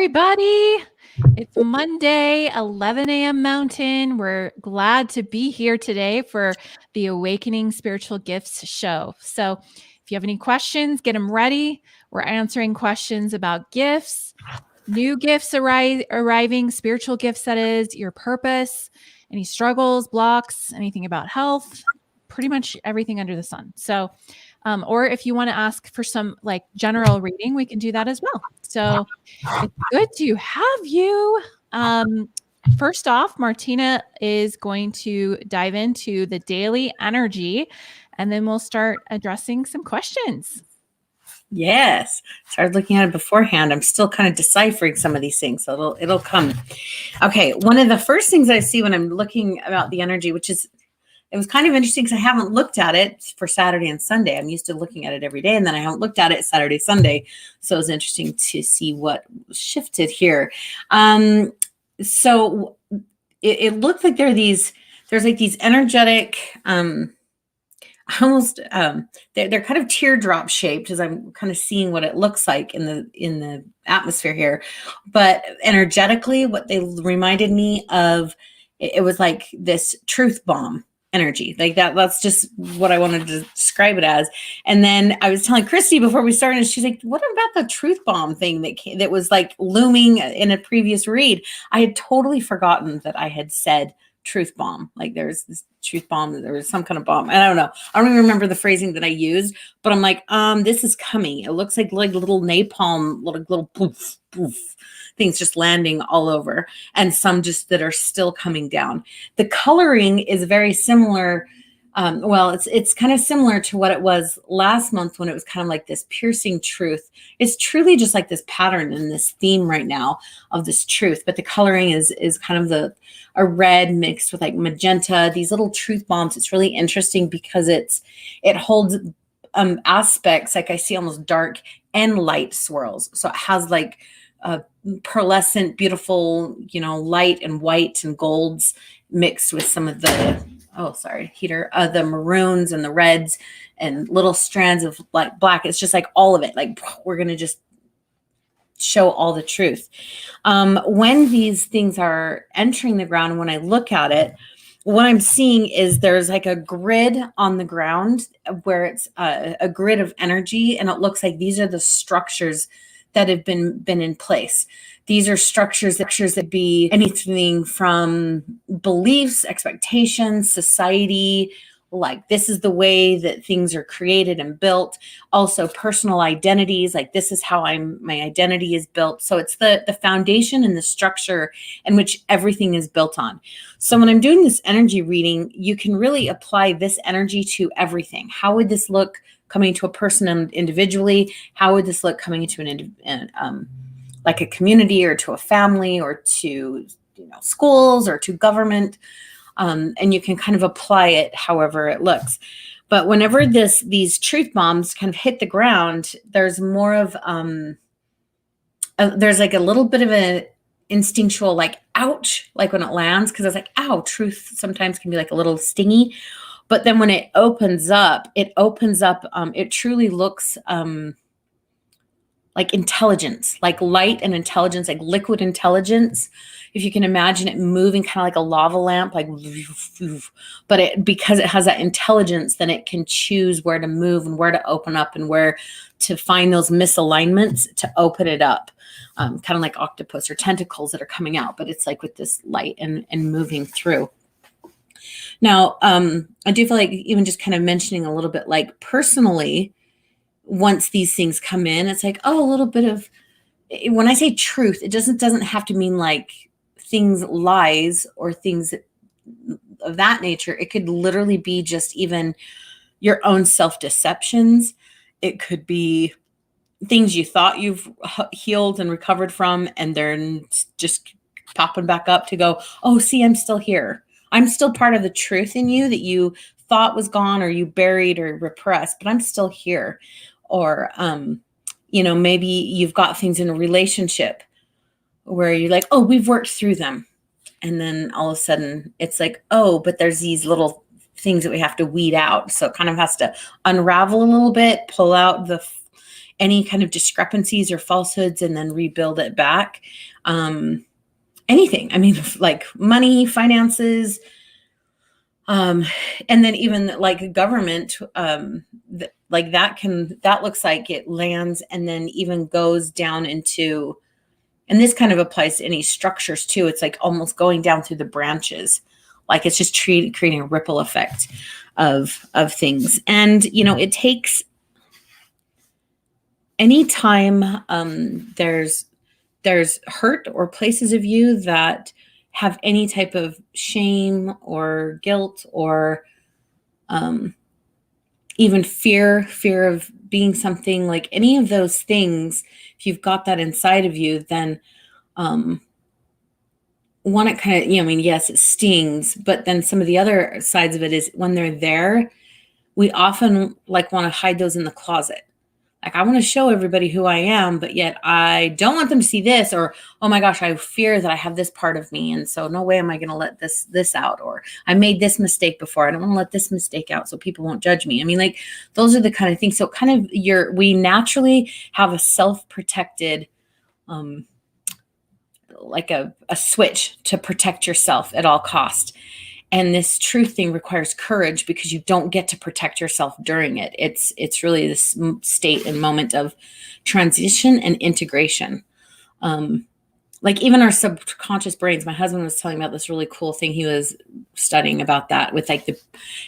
everybody. It's Monday, 11 a.m. Mountain. We're glad to be here today for the Awakening Spiritual Gifts show. So if you have any questions, get them ready. We're answering questions about gifts, new gifts arriving, spiritual gifts, that is, your purpose, any struggles, blocks, anything about health, pretty much everything under the sun. So or if you want to ask for some like general reading, we can do that as well. So it's good to have you. First off, Martina is going to dive into the daily energy, and then we'll start addressing some questions. Yes. Started looking at it beforehand. I'm still kind of deciphering some of these things, so it'll come. Okay. One of the first things I see when I'm looking about the energy, it was kind of interesting because I haven't looked at it for Saturday and Sunday. I'm used to looking at it every day, and then I haven't looked at it Saturday, Sunday. So it was interesting to see what shifted here. So it looked like there's like these energetic, almost they're kind of teardrop shaped, as I'm kind of seeing what it looks like in the atmosphere here. But energetically, what they reminded me of, it was like this truth bomb energy, like that's just what I wanted to describe it as. And then I was telling Christy before we started, she's like, what about the truth bomb thing that was like looming in a previous read? I had totally forgotten that I had said truth bomb. Like there's this truth bomb, there was some kind of bomb. I don't know. I don't even remember the phrasing that I used, but I'm like, this is coming. It looks like little napalm, little poof, poof things just landing all over, and some just that are still coming down. The coloring is very similar. It's kind of similar to what it was last month when it was kind of like this piercing truth. It's truly just like this pattern and this theme right now of this truth, but the coloring is kind of a red mixed with like magenta, these little truth bombs. It's really interesting because it holds aspects, like I see almost dark and light swirls. So it has like pearlescent, beautiful, light and white and golds mixed with some of the the maroons and the reds and little strands of like black. It's just like all of it. Like we're going to just show all the truth. When these things are entering the ground, and when I look at it, what I'm seeing is there's like a grid on the ground where it's a grid of energy. And it looks like these are the structures that have been in place. These are structures that be anything from beliefs, expectations, society, like this is the way that things are created and built. Also personal identities, like this is how my identity is built. So it's the foundation and the structure in which everything is built on. So when I'm doing this energy reading, you can really apply this energy to everything. How would this look coming to a person individually? How would this look coming into like a community or to a family or to schools or to government? And you can kind of apply it however it looks. But whenever these truth bombs kind of hit the ground, there's more of there's like a little bit of an instinctual like ouch, like when it lands, because I was like, ow, truth sometimes can be like a little stingy. But then when it opens up, it truly looks like intelligence, like light and intelligence, like liquid intelligence. If you can imagine it moving kind of like a lava lamp, like, but because it has that intelligence, then it can choose where to move and where to open up and where to find those misalignments to open it up. Kind of like octopus or tentacles that are coming out, but it's like with this light and moving through. Now, I do feel like even just kind of mentioning a little bit, like personally, once these things come in, it's like, a little bit of, when I say truth, it doesn't have to mean like things, lies or things of that nature. It could literally be just even your own self-deceptions. It could be things you thought you've healed and recovered from, and they're just popping back up to go, oh, see, I'm still here. I'm still part of the truth in you that you thought was gone or you buried or repressed, but I'm still here. Or, maybe you've got things in a relationship where you're like, oh, we've worked through them. And then all of a sudden it's like, oh, but there's these little things that we have to weed out. So it kind of has to unravel a little bit, pull out any kind of discrepancies or falsehoods and then rebuild it back. Anything. I mean, like money, finances, and then even like government, like that looks like it lands and then even goes down into, and this kind of applies to any structures too. It's like almost going down through the branches. Like it's just creating a ripple effect of things. And, it takes anytime there's hurt or places of you that have any type of shame or guilt or even fear of being something, like any of those things, if you've got that inside of you, then one, it kind of, yes, it stings, but then some of the other sides of it is when they're there, we often like want to hide those in the closet. Like, I want to show everybody who I am, but yet I don't want them to see this, or, oh my gosh, I fear that I have this part of me. And so no way am I going to let this out, or I made this mistake before. I don't want to let this mistake out so people won't judge me. I mean, like, those are the kind of things. So kind of we naturally have a self-protected, like a switch to protect yourself at all cost. And this truth thing requires courage because you don't get to protect yourself during it. It's really this state and moment of transition and integration. Like even our subconscious brains, my husband was telling me about this really cool thing he was studying about that with like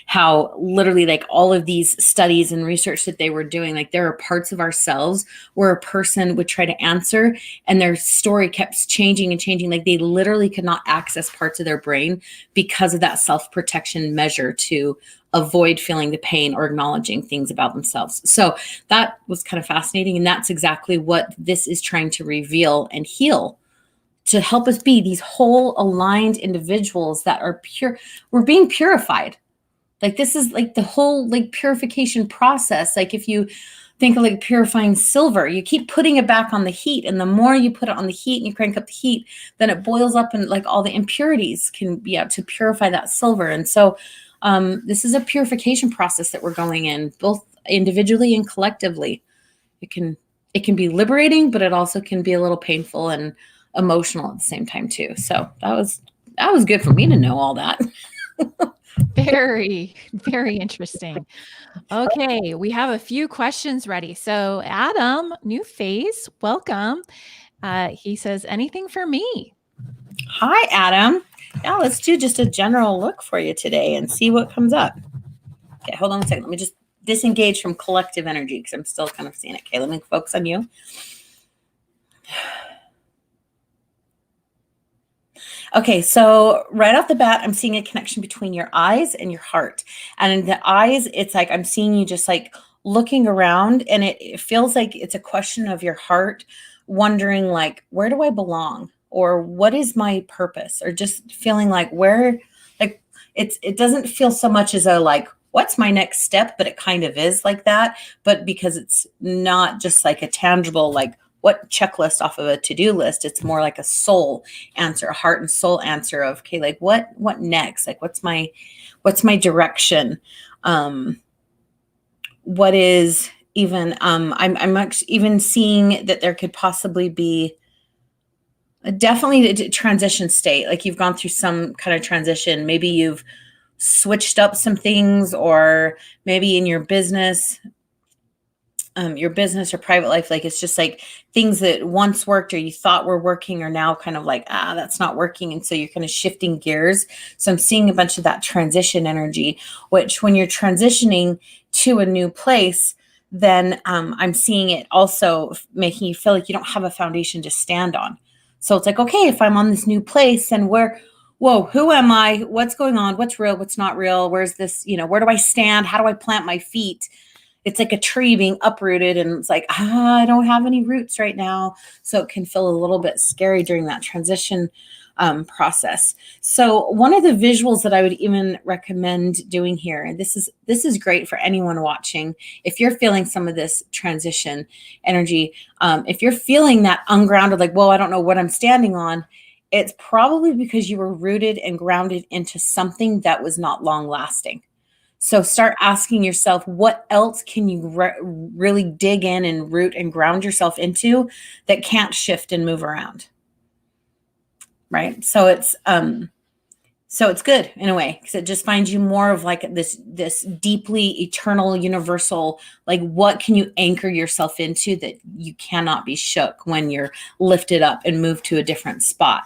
how literally like all of these studies and research that they were doing, like there are parts of ourselves where a person would try to answer and their story kept changing and changing. Like they literally could not access parts of their brain because of that self-protection measure to avoid feeling the pain or acknowledging things about themselves. So that was kind of fascinating. And that's exactly what this is trying to reveal and heal, to help us be these whole aligned individuals that are pure. We're being purified. Like this is like the whole like purification process. Like if you think of like purifying silver, you keep putting it back on the heat. And the more you put it on the heat and you crank up the heat, then it boils up and like all the impurities can be out to purify that silver. And so this is a purification process that we're going in, both individually and collectively. It can be liberating, but it also can be a little painful and emotional at the same time too. So that was good for me to know all that. Very, very interesting. Okay, we have a few questions ready. So Adam, new face, welcome. He says, anything for me? Hi, Adam. Yeah, let's do just a general look for you today and see what comes up. Okay, hold on a second. Let me just disengage from collective energy because I'm still kind of seeing it. Okay, let me focus on you. Okay, so right off the bat, I'm seeing a connection between your eyes and your heart. And in the eyes, it's like I'm seeing you just like looking around, and it feels like it's a question of your heart wondering like, where do I belong? Or what is my purpose? Or just feeling like where, like it doesn't feel so much as a like, what's my next step? But it kind of is like that. But because it's not just like a tangible, like, what checklist off of a to-do list, it's more like a soul answer, a heart and soul answer of, okay, like what next? Like what's my direction? What is even, I'm even seeing that there could possibly be definitely a transition state. Like you've gone through some kind of transition. Maybe you've switched up some things, or maybe in your business or private life, like it's just like things that once worked or you thought were working are now kind of like, that's not working. And so you're kind of shifting gears. So I'm seeing a bunch of that transition energy, which when you're transitioning to a new place, then I'm seeing it also making you feel like you don't have a foundation to stand on. So it's like, okay, if I'm on this new place, then who am I? What's going on? What's real? What's not real? Where's this, where do I stand? How do I plant my feet? It's like a tree being uprooted, and it's like, I don't have any roots right now. So it can feel a little bit scary during that transition process. So one of the visuals that I would even recommend doing here, and this is great for anyone watching, if you're feeling some of this transition energy, if you're feeling that ungrounded, like, whoa, I don't know what I'm standing on, it's probably because you were rooted and grounded into something that was not long lasting. So start asking yourself, what else can you really dig in and root and ground yourself into that can't shift and move around? Right. So it's good in a way, because it just finds you more of like this deeply eternal, universal, like what can you anchor yourself into that you cannot be shook when you're lifted up and moved to a different spot.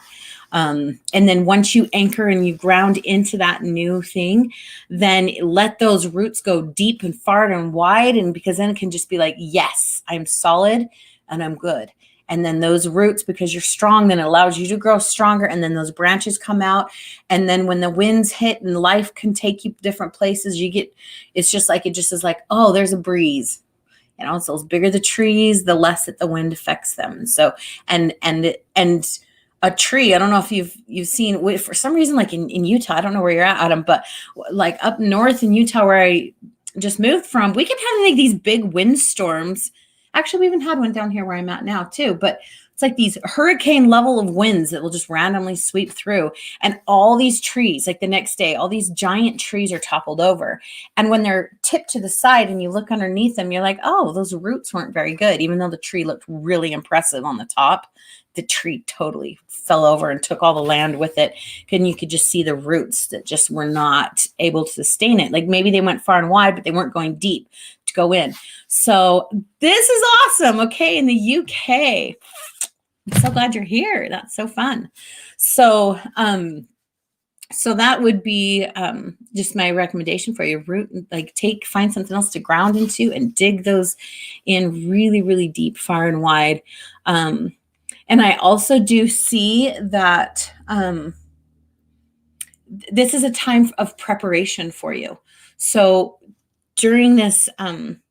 And then once you anchor and you ground into that new thing, then let those roots go deep and far and wide. And because then it can just be like, yes, I'm solid and I'm good. And then those roots, because you're strong, then it allows you to grow stronger. And then those branches come out. And then when the winds hit and life can take you different places, it's just like, it just is like, oh, there's a breeze. So the bigger the trees, the less that the wind affects them. And so, and a tree, I don't know if you've seen, for some reason, like in Utah, I don't know where you're at, Adam, but like up north in Utah, where I just moved from, we kept having like these big windstorms. Actually, we even had one down here where I'm at now too, but it's like these hurricane level of winds that will just randomly sweep through. And all these trees, like the next day, all these giant trees are toppled over. And when they're tipped to the side and you look underneath them, you're like, oh, those roots weren't very good. Even though the tree looked really impressive on the top, the tree totally fell over and took all the land with it. And you could just see the roots that just were not able to sustain it. Like maybe they went far and wide, but they weren't going deep to go in. So this is awesome. Okay. In the UK. I'm so glad you're here. That's so fun. So, so that would be just my recommendation for you. Find something else to ground into and dig those in really, really deep, far and wide. And I also do see that this is a time of preparation for you. So during this, I'm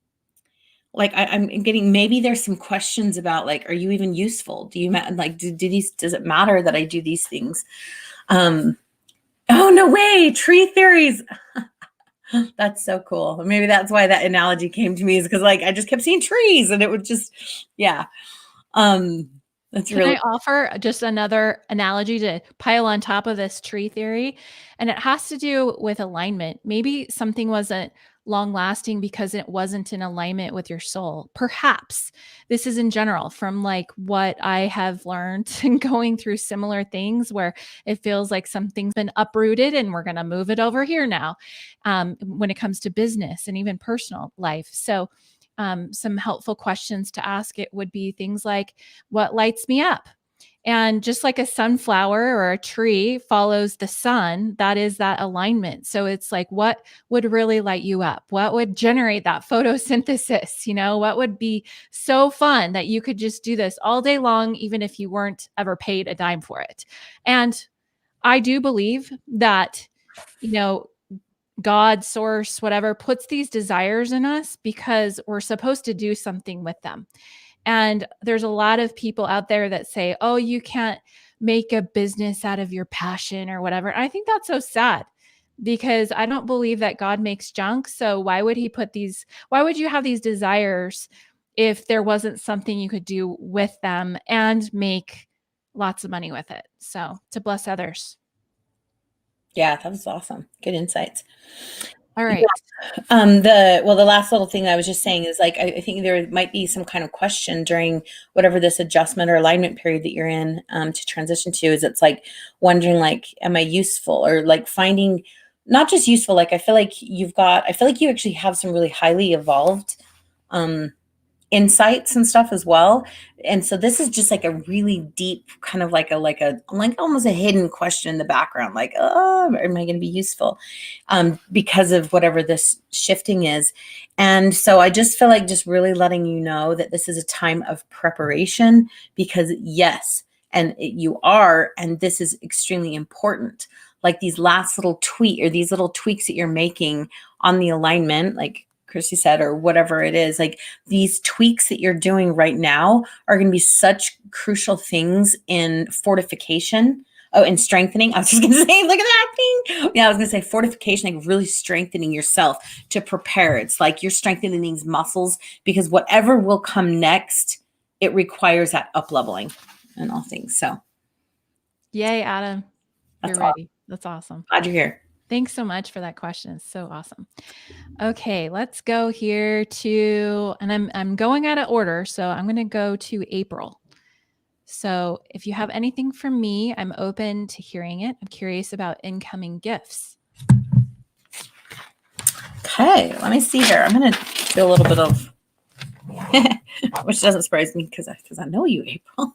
getting, maybe there's some questions about like, are you even useful? Do you like, does it matter that I do these things? Oh, no way. Tree theories. That's so cool. Maybe that's why that analogy came to me, is because like, I just kept seeing trees and it would just, yeah. That's Can I offer just another analogy to pile on top of this tree theory? And it has to do with alignment. Maybe something wasn't long lasting because it wasn't in alignment with your soul. Perhaps this is in general from like what I have learned and going through similar things where it feels like something's been uprooted and we're going to move it over here now, when it comes to business and even personal life. So some helpful questions to ask it would be things like, what lights me up? And just like a sunflower or a tree follows the sun, that is that alignment. So it's like, what would really light you up? What would generate that photosynthesis? What would be so fun that you could just do this all day long, even if you weren't ever paid a dime for it? And I do believe that, God, source, whatever, puts these desires in us because we're supposed to do something with them. And there's a lot of people out there that say, oh, you can't make a business out of your passion or whatever. And I think that's so sad, because I don't believe that God makes junk. So why would you have these desires if there wasn't something you could do with them and make lots of money with it? So to bless others. Yeah, that was awesome. Good insights. All right. The last little thing I was just saying is like, I think there might be some kind of question during whatever this adjustment or alignment period that you're in to transition to, is it's like wondering like, am I useful? Or like finding not just useful, like I feel like you actually have some really highly evolved insights and stuff as well. And so this is just like a really deep kind of like almost a hidden question in the background, like, oh, am I going to be useful? Because of whatever this shifting is. And so I just feel like just really letting you know that this is a time of preparation, because yes, you are, and this is extremely important. Like these last little these little tweaks that you're making on the alignment, like Christy said, or whatever it is, like these tweaks that you're doing right now are going to be such crucial things in fortification. Oh, and strengthening. I was just going to say, look at that thing. Yeah, I was going to say fortification, like really strengthening yourself to prepare. It's like you're strengthening these muscles, because whatever will come next, it requires that up leveling and all things. So yay, Adam. You're ready. That's awesome. Glad you're here. Thanks so much for that question. It's so awesome. Okay, let's go here to, and I'm going out of order, so I'm going to go to April. So if you have anything from me, I'm open to hearing it. I'm curious about incoming gifts. Okay, let me see here. I'm going to do a little bit of, which doesn't surprise me because I know you, April.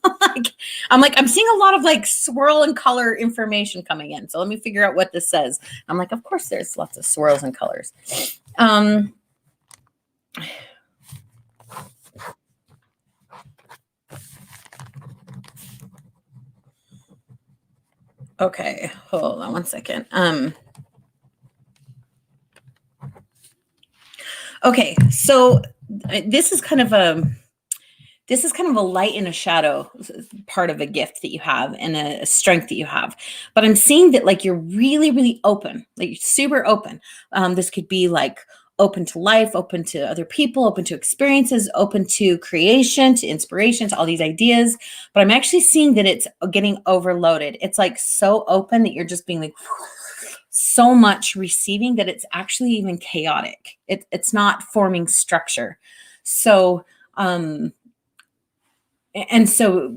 I'm seeing a lot of like swirl and color information coming in. So let me figure out what this says. I'm like, of course, there's lots of swirls and colors. Okay, hold on one second. Okay, so this is kind of a light and a shadow part of a gift that you have and a strength that you have. But I'm seeing that like you're really, really open, like super open. This could be like open to life, open to other people, open to experiences, open to creation, to inspiration, to all these ideas. But I'm actually seeing that it's getting overloaded. It's like so open that you're just being like so much receiving that it's actually even chaotic. It's not forming structure. So, and so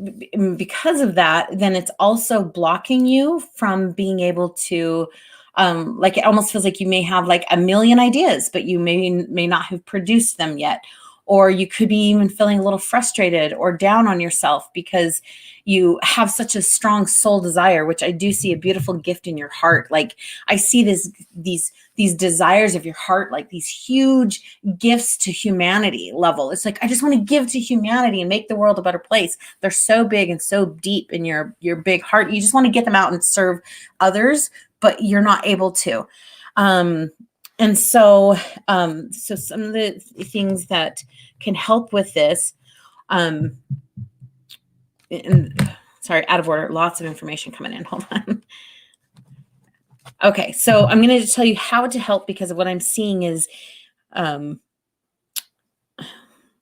because of that, then it's also blocking you from being able to, like it almost feels like you may have like a million ideas, but you may not have produced them yet. Or you could be even feeling a little frustrated or down on yourself because you have such a strong soul desire, which I do see a beautiful gift in your heart. Like I see these desires of your heart, like these huge gifts to humanity level. It's like, I just want to give to humanity and make the world a better place. They're so big and so deep in your big heart. You just want to get them out and serve others, but you're not able to. And so, so some of the things that can help with this, and sorry, out of order, lots of information coming in. Hold on. Okay, so I'm going to tell you how to help because of what I'm seeing is, no,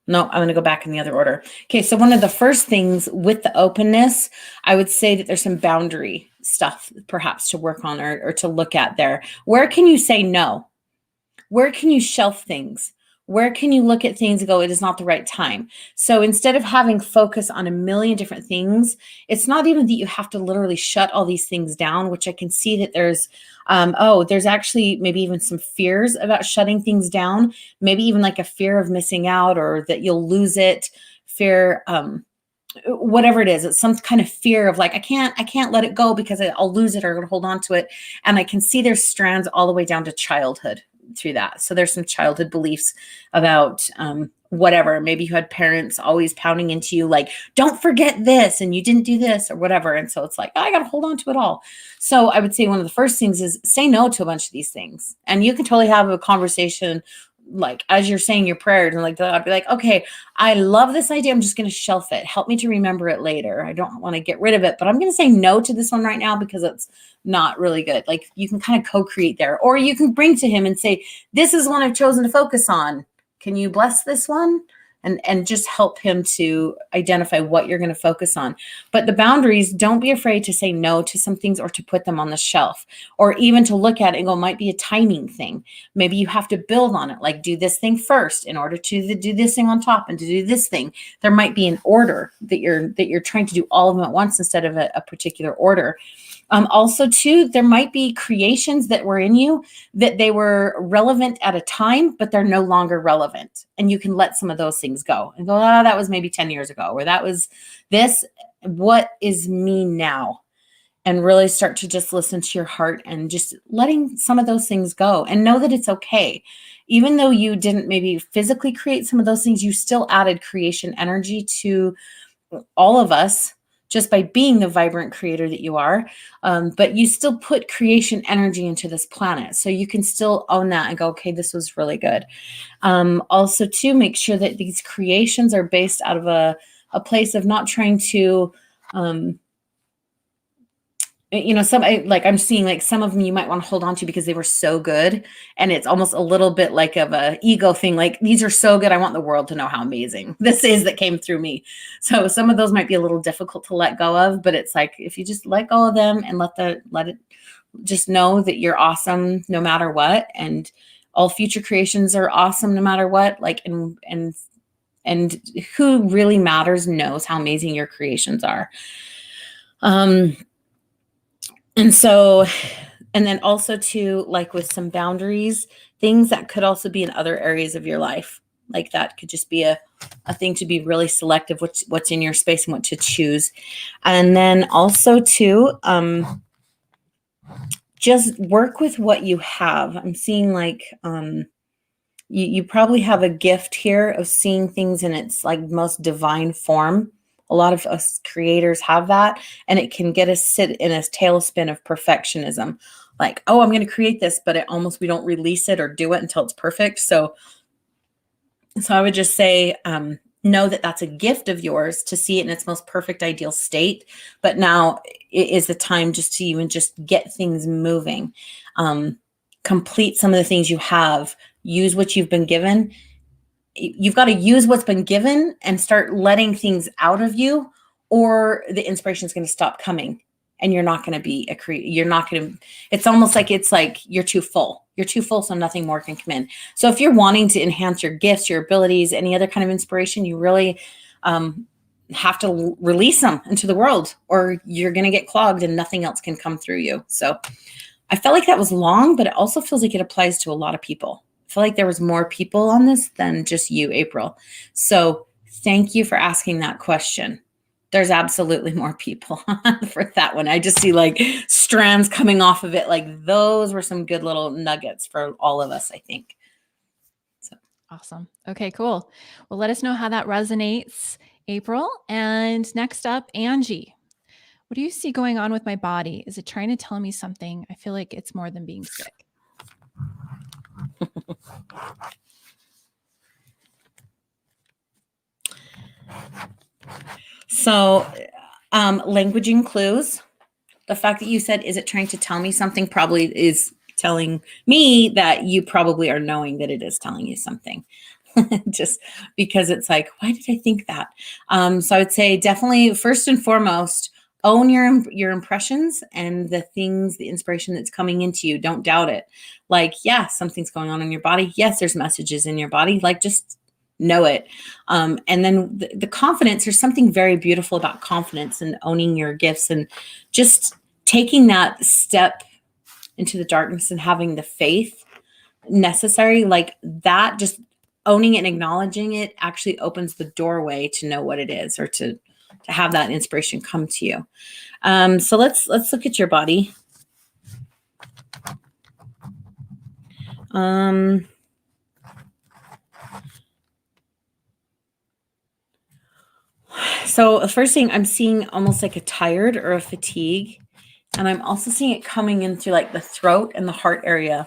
I'm going to go back in the other order. Okay, so one of the first things with the openness, I would say that there's some boundary stuff perhaps to work on or to look at there. Where can you say no? Where can you shelf things? Where can you look at things and go, it is not the right time? So instead of having focus on a million different things, it's not even that you have to literally shut all these things down, which I can see that there's, there's actually maybe even some fears about shutting things down, maybe even like a fear of missing out or that you'll lose it, fear, whatever it is, it's some kind of fear of like, I can't let it go because I'll lose it or I'm gonna hold on to it. And I can see there's strands all the way down to childhood through that. So there's some childhood beliefs about whatever. Maybe you had parents always pounding into you like, don't forget this, and you didn't do this or whatever. And so it's like, I got to hold on to it all. So I would say one of the first things is say no to a bunch of these things. And you can totally have a conversation like as you're saying your prayers and like I'd be like, okay, I love this idea. I'm just going to shelf it. Help me to remember it later. I don't want to get rid of it, but I'm going to say no to this one right now because it's not really good. Like you can kind of co-create there, or you can bring to him and say, this is one I've chosen to focus on. Can you bless this one? And just help him to identify what you're going to focus on. But the boundaries, don't be afraid to say no to some things or to put them on the shelf, or even to look at it and go, might be a timing thing. Maybe you have to build on it, like do this thing first in order to do this thing on top and to do this thing. There might be an order that you're trying to do all of them at once instead of a particular order. Also, too, there might be creations that were in you that they were relevant at a time, but they're no longer relevant. And you can let some of those things go and go, oh, that was maybe 10 years ago, or that was this. What is me now? And really start to just listen to your heart and just letting some of those things go and know that it's okay. Even though you didn't maybe physically create some of those things, you still added creation energy to all of us, just by being the vibrant creator that you are, but you still put creation energy into this planet. So you can still own that and go, okay, this was really good. Also, to make sure that these creations are based out of a place of not trying to, I'm seeing like some of them you might want to hold on to because they were so good. And it's almost a little bit like of a ego thing. Like, these are so good. I want the world to know how amazing this is that came through me. So some of those might be a little difficult to let go of, but it's like, if you just let go of them and let just know that you're awesome no matter what. And all future creations are awesome no matter what. Like, and who really matters knows how amazing your creations are. And so, and then also too, like with some boundaries, things that could also be in other areas of your life. Like that could just be a thing to be really selective, what's in your space and what to choose. And then also too, just work with what you have. I'm seeing like, you probably have a gift here of seeing things in its like most divine form. A lot of us creators have that, and it can get us sit in a tailspin of perfectionism. Like, oh, I'm going to create this, but we don't release it or do it until it's perfect. So I would just say, know that that's a gift of yours to see it in its most perfect, ideal state. But now is the time just to even just get things moving. Complete some of the things you have. Use what you've been given. You've got to use what's been given and start letting things out of you, or the inspiration is going to stop coming and you're not going to be you're not going to, it's almost like you're too full. You're too full, so nothing more can come in. So if you're wanting to enhance your gifts, your abilities, any other kind of inspiration, you really have to release them into the world, or you're going to get clogged and nothing else can come through you. So I felt like that was long, but it also feels like it applies to a lot of people. I feel like there was more people on this than just you, April. So thank you for asking that question. There's absolutely more people for that one. I just see like strands coming off of it. Like those were some good little nuggets for all of us, I think. So Awesome. Okay, cool. Well, let us know how that resonates, April. And next up, Angie. What do you see going on with my body? Is it trying to tell me something? I feel like it's more than being sick. So, languaging clues. The fact that you said, is it trying to tell me something, probably is telling me that you probably are knowing that it is telling you something. Just because it's like, why did I think that? So I would say definitely first and foremost, own your impressions and the things, the inspiration that's coming into you. Don't doubt it. Like, yeah, something's going on in your body. Yes, there's messages in your body. Like, just know it. And then the confidence, there's something very beautiful about confidence and owning your gifts and just taking that step into the darkness and having the faith necessary. Like that, just owning it and acknowledging it actually opens the doorway to know what it is, or to have that inspiration come to you. So let's look at your body. So the first thing I'm seeing almost like a tired or a fatigue. And I'm also seeing it coming in through like the throat and the heart area.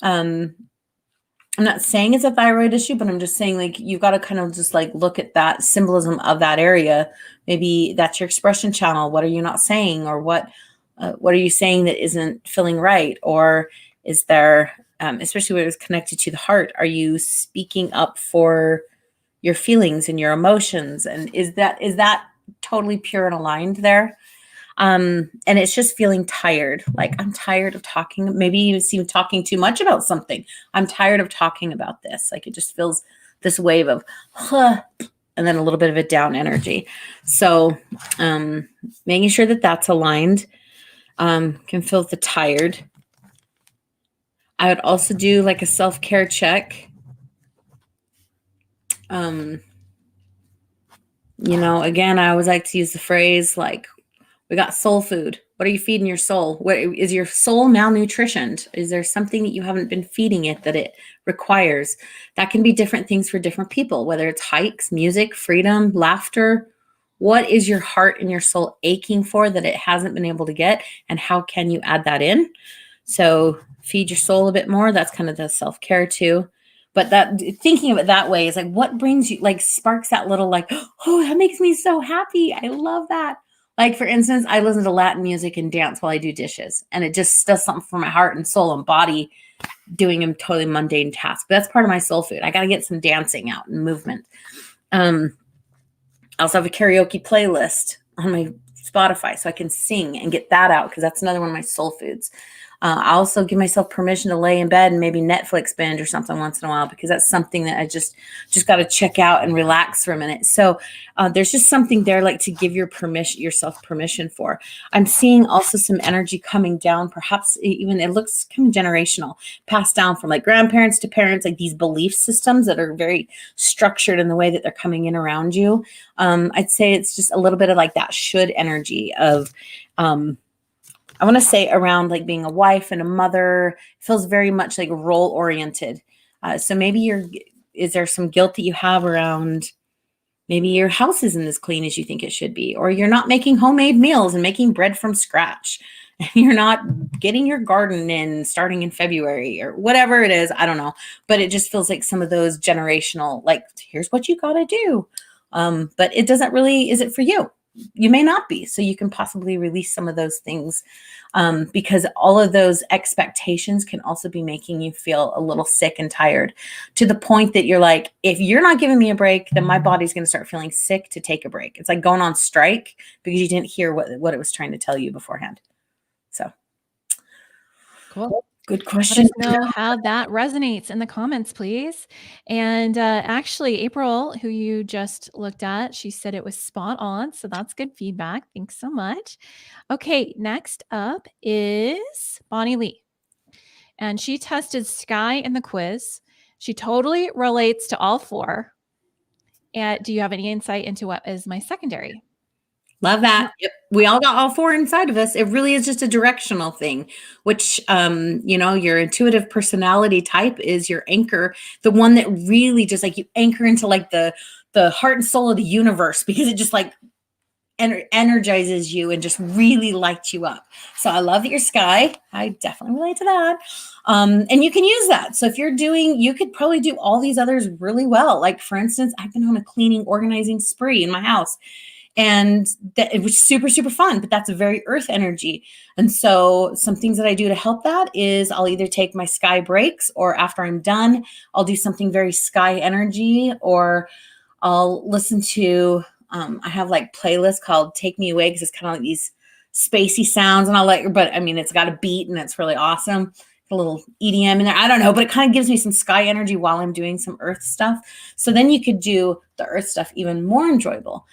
I'm not saying it's a thyroid issue, but I'm just saying like you've got to kind of just like look at that symbolism of that area. Maybe that's your expression channel. What are you not saying? Or what are you saying that isn't feeling right? Or is there, especially when it's connected to the heart, are you speaking up for your feelings and your emotions? And is that totally pure and aligned there? And it's just feeling tired. Like I'm tired of talking. Maybe you seem talking too much about something. I'm tired of talking about this. Like it just feels this wave of, huh, and then a little bit of a down energy. So, making sure that that's aligned, can feel the tired. I would also do like a self-care check. Again, I always like to use the phrase like, we got soul food. What are you feeding your soul? What is your soul malnutritioned? Is there something that you haven't been feeding it that it requires? That can be different things for different people, whether it's hikes, music, freedom, laughter. What is your heart and your soul aching for that it hasn't been able to get? And how can you add that in? So feed your soul a bit more. That's kind of the self-care too. But that thinking of it that way is like, what brings you, like sparks that little like, oh, that makes me so happy. I love that. Like, for instance, I listen to Latin music and dance while I do dishes, and it just does something for my heart and soul and body, doing a totally mundane task. But that's part of my soul food. I got to get some dancing out and movement. I also have a karaoke playlist on my Spotify so I can sing and get that out, because that's another one of my soul foods. I also give myself permission to lay in bed and maybe Netflix binge or something once in a while, because that's something that I just got to check out and relax for a minute. So there's just something there, like, to give yourself permission for. I'm seeing also some energy coming down, perhaps even it looks kind of generational, passed down from like grandparents to parents, like these belief systems that are very structured in the way that they're coming in around you. I'd say it's just a little bit of like that should energy of, I want to say around like being a wife and a mother. It feels very much like role oriented. So maybe is there some guilt that you have around maybe your house isn't as clean as you think it should be, or you're not making homemade meals and making bread from scratch. You're not getting your garden in starting in February or whatever it is. I don't know. But it just feels like some of those generational, like, here's what you got to do. But it doesn't really, is it for you? You may not be. So you can possibly release some of those things, because all of those expectations can also be making you feel a little sick and tired, to the point that you're like, if you're not giving me a break, then my body's going to start feeling sick to take a break. It's like going on strike because you didn't hear what it was trying to tell you beforehand. So Cool. Good Let question. us know how that resonates in the comments, please. And actually, April, who you just looked at, she said it was spot on. So that's good feedback. Thanks so much. Okay, next up is Bonnie Lee. And she tested Sky in the quiz. She totally relates to all four. And do you have any insight into what is my secondary? Love that. Yep. We all got all four inside of us. It really is just a directional thing, which, your intuitive personality type is your anchor, the one that really just like you anchor into like the heart and soul of the universe, because it just like energizes you and just really lights you up. So I love that you're Sky. I definitely relate to that. And you can use that. So if you could probably do all these others really well. Like, for instance, I've been on a cleaning, organizing spree in my house. And that it was super, super fun, but that's a very earth energy. And so some things that I do to help that is I'll either take my Sky breaks, or after I'm done, I'll do something very Sky energy, or I'll listen to, I have like playlists called Take Me Away, because it's kind of like these spacey sounds, and but I mean, it's got a beat and it's really awesome. A little EDM in there. I don't know, but it kind of gives me some Sky energy while I'm doing some earth stuff. So then you could do the earth stuff even more enjoyable.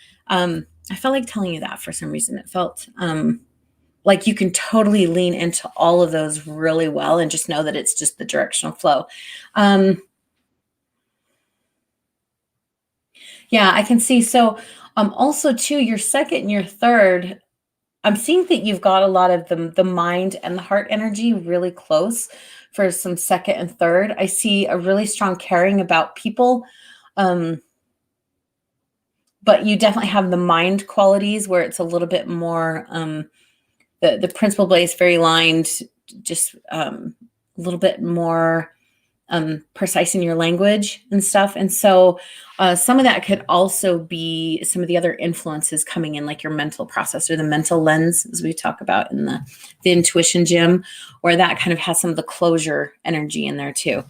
I felt like telling you that for some reason. It felt like you can totally lean into all of those really well, and just know that it's just the directional flow. Yeah, I can see. So also too, your second and your third, I'm seeing that you've got a lot of the mind and the heart energy really close for some second and third. I see a really strong caring about people. But you definitely have the mind qualities where it's a little bit more, the principal blaze very lined, just a little bit more precise in your language and stuff. And so some of that could also be some of the other influences coming in, like your mental process or the mental lens, as we talk about in the intuition gym, where that kind of has some of the closure energy in there too.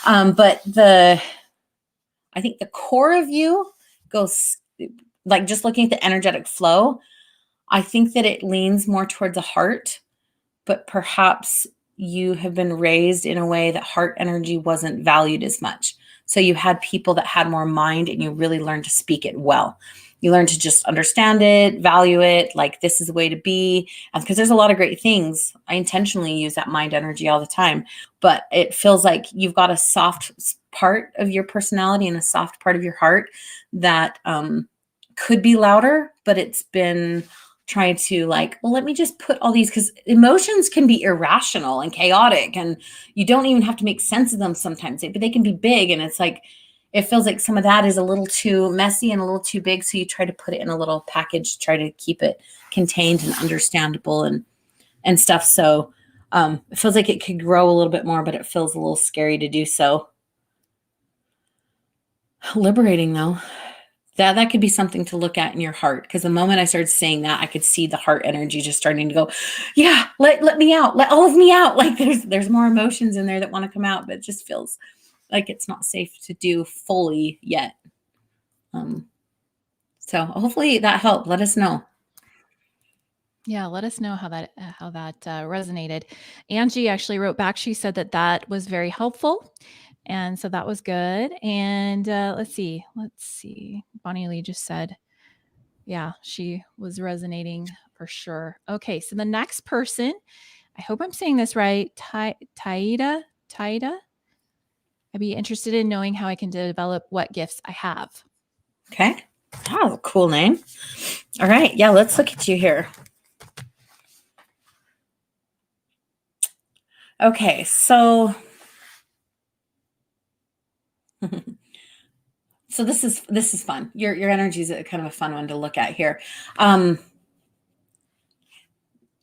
But I think the core of you goes, like, just looking at the energetic flow, I think that it leans more toward the heart, but perhaps you have been raised in a way that heart energy wasn't valued as much. So you had people that had more mind, and you really learned to speak it well. You learned to just understand it, value it, like, this is the way to be. Because there's a lot of great things. I intentionally use that mind energy all the time, but it feels like you've got a soft part of your personality and a soft part of your heart that could be louder, but it's been trying to, like, well, let me just put all these, because emotions can be irrational and chaotic, and you don't even have to make sense of them sometimes, but they can be big. And it's like, it feels like some of that is a little too messy and a little too big. So you try to put it in a little package, try to keep it contained and understandable and stuff. So it feels like it could grow a little bit more, but it feels a little scary to do so. Liberating though. That could be something to look at in your heart, because the moment I started saying that, I could see the heart energy just starting to go, yeah, let me out, let all of me out. Like, there's more emotions in there that want to come out, but it just feels like it's not safe to do fully yet. So hopefully that helped. Let us know. Yeah, let us know how that resonated. Angie actually wrote back. She said that that was very helpful, and so that was good. And let's see. Bonnie Lee just said, yeah, she was resonating for sure. Okay, so the next person, I hope I'm saying this right, Taida. Taida. I'd be interested in knowing how I can develop what gifts I have. Okay. Wow, cool name. All right. Yeah, let's look at you here. Okay, so so this is fun. Your energy is kind of a fun one to look at here. And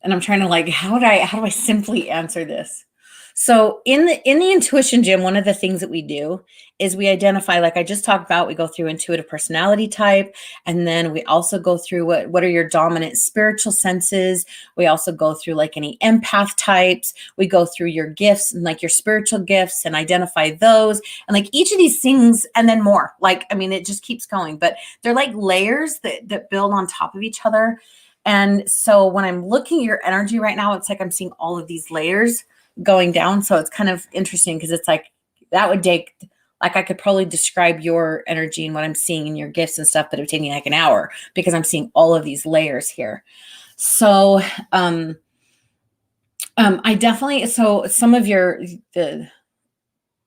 I'm trying to like, how do I simply answer this? So in the intuition gym, one of the things that we do is we identify, like I just talked about, we go through intuitive personality type, and then we also go through what are your dominant spiritual senses. We also go through like any empath types. We go through your gifts and like your spiritual gifts and identify those. And like each of these things, and then more. Like, I mean, it just keeps going, but they're like layers that build on top of each other. And so when I'm looking at your energy right now, it's like I'm seeing all of these layers going down. So it's kind of interesting because it's like that would take, like I could probably describe your energy and what I'm seeing in your gifts and stuff, but it would take me like an hour because I'm seeing all of these layers here. So I definitely, so some of the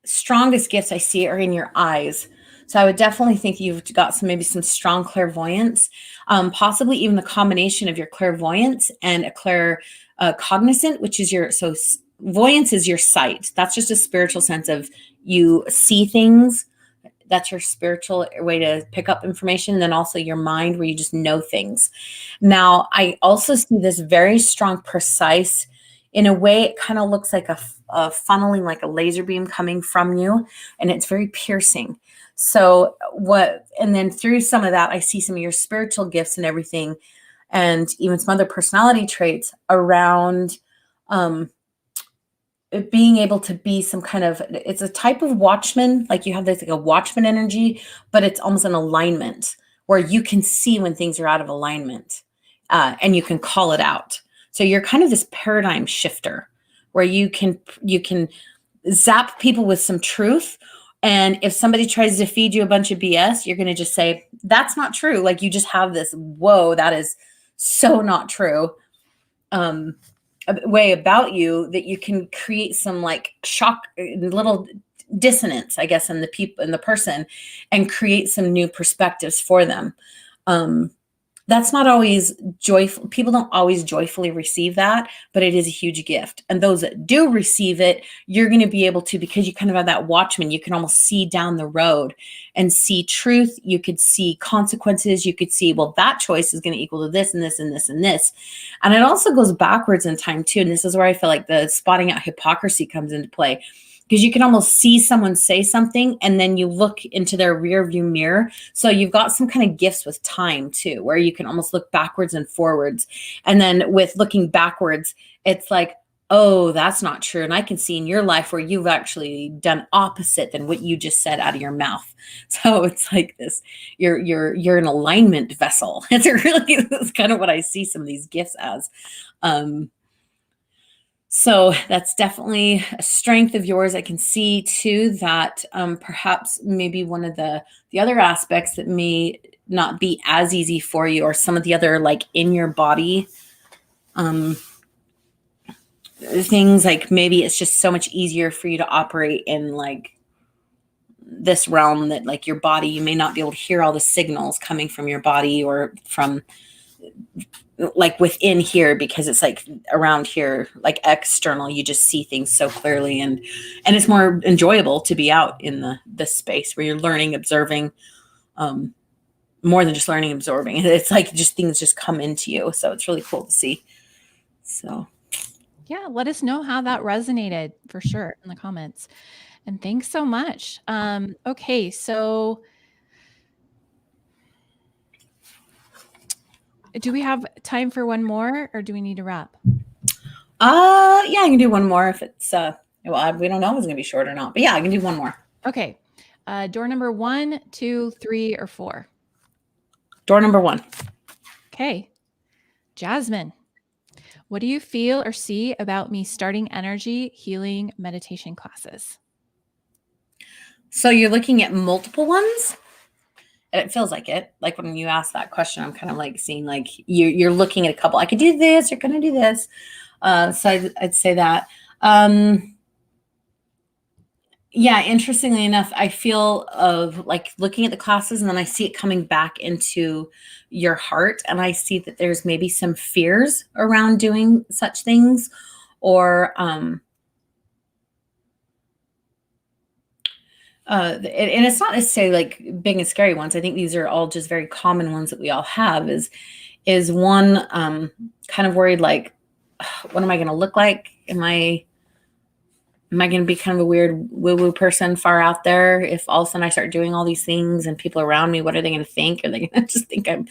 strongest gifts I see are in your eyes. So I would definitely think you've got maybe some strong clairvoyance, possibly even the combination of your clairvoyance and a cognizant, which is voyance is your sight. That's just a spiritual sense of you see things. That's your spiritual way to pick up information. And then also your mind where you just know things. Now, I also see this very strong, precise, in a way, it kind of looks like a funneling, like a laser beam coming from you, and it's very piercing. So and then through some of that, I see some of your spiritual gifts and everything, and even some other personality traits around being able to be some kind of, it's a type of watchman, like you have this like a watchman energy, but it's almost an alignment where you can see when things are out of alignment, and you can call it out. So you're kind of this paradigm shifter where you can zap people with some truth. And if somebody tries to feed you a bunch of BS, you're going to just say, that's not true. Like you just have this, whoa, that is so not true. Way about you that you can create some like shock, little dissonance, I guess, in the people, in the person, and create some new perspectives for them. That's not always joyful. People don't always joyfully receive that, but it is a huge gift. And those that do receive it, you're going to be able to, because you kind of have that watchman, you can almost see down the road and see truth. You could see consequences. You could see, well, that choice is going to equal to this and this and this and this. And it also goes backwards in time too. And this is where I feel like the spotting out hypocrisy comes into play. Because you can almost see someone say something and then you look into their rear view mirror. So you've got some kind of gifts with time too, where you can almost look backwards and forwards. And then with looking backwards, it's like, oh, that's not true. And I can see in your life where you've actually done opposite than what you just said out of your mouth. So it's like this, you're an alignment vessel. It's kind of what I see some of these gifts as. So that's definitely a strength of yours. I can see too that perhaps maybe one of the other aspects that may not be as easy for you, or some of the other like in your body things, like maybe it's just so much easier for you to operate in like this realm that like your body, you may not be able to hear all the signals coming from your body or from like within here, because it's like around here, like external, you just see things so clearly, and it's more enjoyable to be out in the space where you're learning, observing, more than just learning, absorbing. It's like just things just come into you. So it's really cool to see. So yeah, let us know how that resonated for sure in the comments. And thanks so much. Okay, so do we have time for one more, or do we need to wrap? Yeah, I can do one more if it's well, we don't know if it's gonna be short or not, but yeah, I can do one more. Okay. Door number 1, 2, 3, or 4? Door number 1. Okay. Jasmine. What do you feel or see about me starting energy healing meditation classes? So you're looking at multiple ones? And it feels like it. Like when you ask that question, I'm kind of like seeing like you're looking at a couple. I could do this. You're going to do this. So I'd say that. Yeah, interestingly enough, I feel of like looking at the classes and then I see it coming back into your heart. And I see that there's maybe some fears around doing such things or, and it's not necessarily like big and scary ones. I think these are all just very common ones that we all have is one, kind of worried, like, what am I going to look like? Am I going to be kind of a weird woo-woo person far out there if all of a sudden I start doing all these things and people around me, what are they going to think? Are they going to just think I'm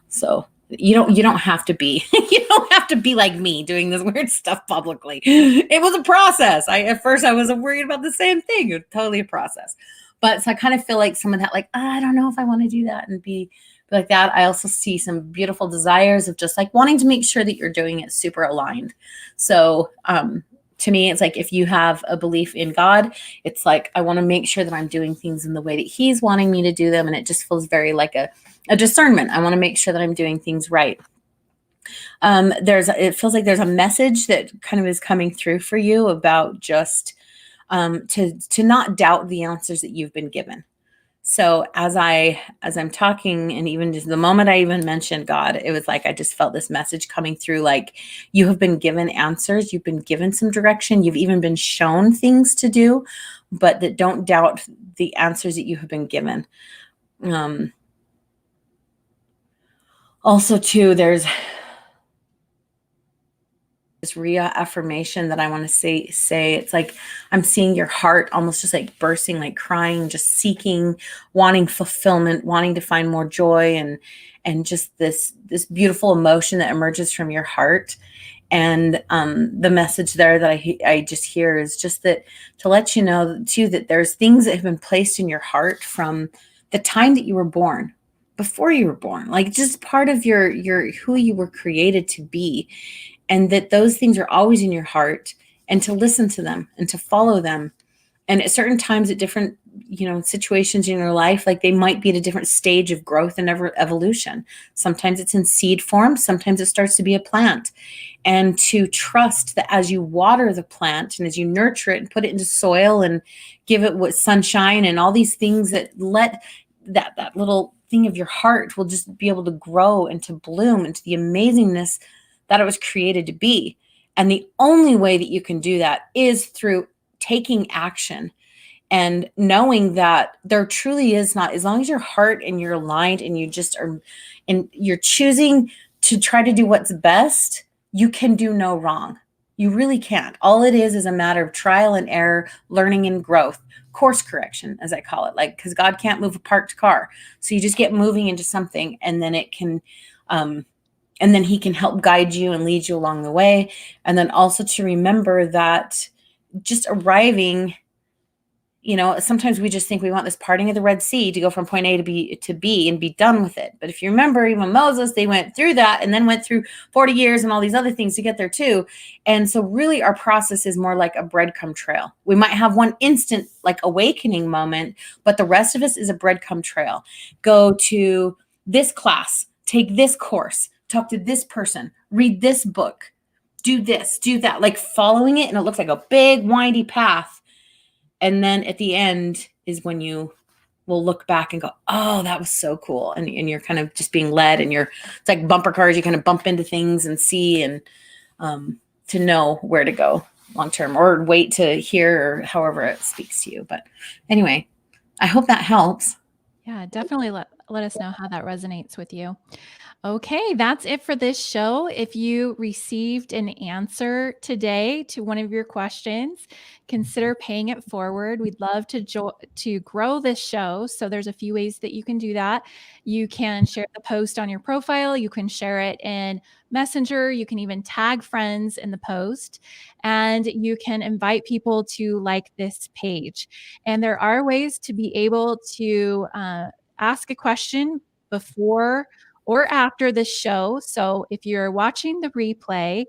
so you don't have to be you don't have to be like me doing this weird stuff publicly. It was a process. At first I was worried about the same thing. It was totally a process. But so I kind of feel like some of that, like, I don't know if I want to do that and be like that. I also see some beautiful desires of just like wanting to make sure that you're doing it super aligned. So to me, it's like if you have a belief in God, it's like I want to make sure that I'm doing things in the way that He's wanting me to do them. And it just feels very like a discernment. I want to make sure that I'm doing things right. It feels like there's a message that kind of is coming through for you about just to not doubt the answers that you've been given. So as I'm talking, and even just the moment I even mentioned God, it was like I just felt this message coming through, like you have been given answers, you've been given some direction, you've even been shown things to do, but that don't doubt the answers that you have been given. Also, too, there's this reaffirmation that I want to say. It's like I'm seeing your heart almost just like bursting, like crying, just seeking, wanting fulfillment, wanting to find more joy, and just this beautiful emotion that emerges from your heart. And the message there that I just hear is just that to let you know too that there's things that have been placed in your heart from the time that you were born, before you were born, like just part of your who you were created to be, and that those things are always in your heart, and to listen to them and to follow them. And at certain times, at different situations in your life, like they might be at a different stage of growth and evolution. Sometimes it's in seed form, sometimes it starts to be a plant. And to trust that as you water the plant and as you nurture it and put it into soil and give it what sunshine and all these things, that let that little thing of your heart will just be able to grow and to bloom into the amazingness that it was created to be. And the only way that you can do that is through taking action and knowing that there truly is not, as long as your heart and you're aligned and you just are, and you're choosing to try to do what's best, you can do no wrong. You really can't. All it is a matter of trial and error, learning and growth, course correction, as I call it, like, because God can't move a parked car. So you just get moving into something, and then it can, and then He can help guide you and lead you along the way. And then also to remember that just arriving, sometimes we just think we want this parting of the Red Sea to go from point A to B and be done with it. But if you remember, even Moses, they went through that and then went through 40 years and all these other things to get there too. And so really our process is more like a breadcrumb trail. We might have one instant like awakening moment, but the rest of us is a breadcrumb trail. Go to this class, take this course, talk to this person, read this book, do this, do that, like following it. And it looks like a big windy path. And then at the end is when you will look back and go, oh, that was so cool. And you're kind of just being led, and it's like bumper cars. You kind of bump into things and see, and to know where to go long term, or wait to hear, or however it speaks to you. But anyway, I hope that helps. Yeah, definitely let us know how that resonates with you. Okay, that's it for this show. If you received an answer today to one of your questions, consider paying it forward. We'd love to grow this show. So there's a few ways that you can do that. You can share the post on your profile. You can share it in Messenger. You can even tag friends in the post, and you can invite people to like this page. And there are ways to be able to ask a question before or after the show. So if you're watching the replay,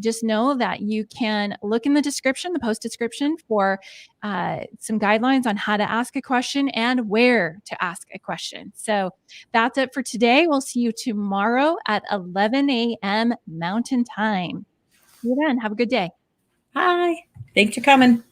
just know that you can look in the description, the post description, for some guidelines on how to ask a question and where to ask a question. So that's it for today. We'll see you tomorrow at 11 a.m. Mountain Time. See you then. Have a good day. Hi. Thanks for coming.